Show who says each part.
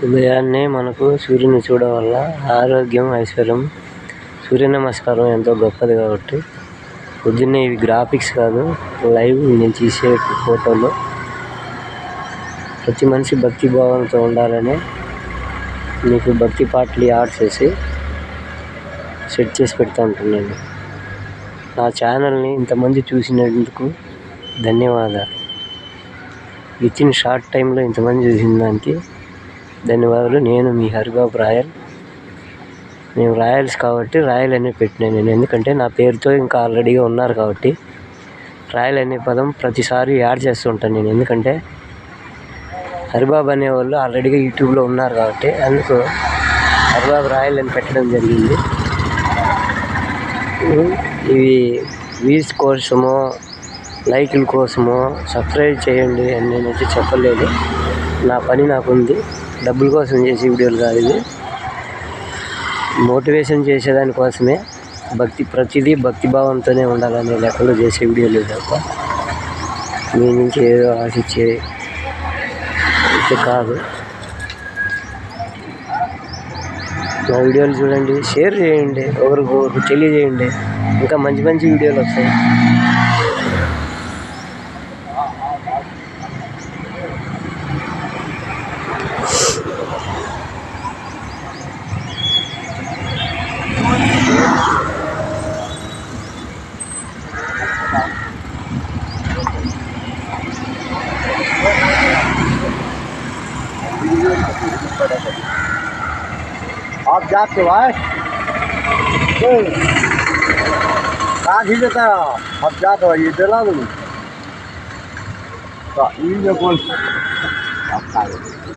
Speaker 1: ఉదయాన్నే మనకు సూర్యుని చూడడం వల్ల ఆరోగ్యం, ఐశ్వర్యం. సూర్య నమస్కారం ఎంతో గొప్పది కాబట్టి పొద్దున్నే ఇవి గ్రాఫిక్స్ కాదు, లైవ్ నేను తీసే ఫోటోలు. ప్రతి మనిషి భక్తి భావంతో ఉండాలని మీకు భక్తి పాటలు యాడ్ చేసి సెట్ చేసి పెడతా ఉంటున్నాను. నా ఛానల్ని ఇంతమంది చూసినందుకు ధన్యవాదాలు. వితిన్ షార్ట్ టైంలో ఇంతమంది చూసిన దానికి ధన్యవాదాలు. నేను మీ హరిబాబు రాయల్. మేము రాయల్స్ కాబట్టి రాయల్ అనే పెట్టినాను నేను, ఎందుకంటే నా పేరుతో ఇంకా ఆల్రెడీగా ఉన్నారు కాబట్టి రాయల్ అనే పదం ప్రతిసారి యాడ్ చేస్తూ ఉంటాను నేను, ఎందుకంటే హరిబాబు అనేవాళ్ళు ఆల్రెడీగా యూట్యూబ్లో ఉన్నారు కాబట్టి అందుకు హరిబాబు రాయల్ అని పెట్టడం జరిగింది. ఇవి వ్యూస్ కోసమో లైకుల కోసమో సబ్స్క్రైబ్ చేయండి అని నేనైతే చెప్పలేదు. నా పని నాకుంది, డబ్బుల కోసం చేసే వీడియోలు కాదు ఇది. మోటివేషన్ చేసేదానికోసమే, ప్రతిదీ భక్తిభావంతోనే ఉండాలనే లెక్కలో చేసే వీడియోలు తప్ప మీ నుంచి ఏదో ఆశించే కాదు. నా వీడియోలు చూడండి, షేర్ చేయండి, ఒకరికి తెలియజేయండి, ఇంకా మంచి మంచి వీడియోలు వస్తాయి.
Speaker 2: आप जाते भाई कहाँ खींचता है? आप जाते हो ये दिला दूँ तो ये कौन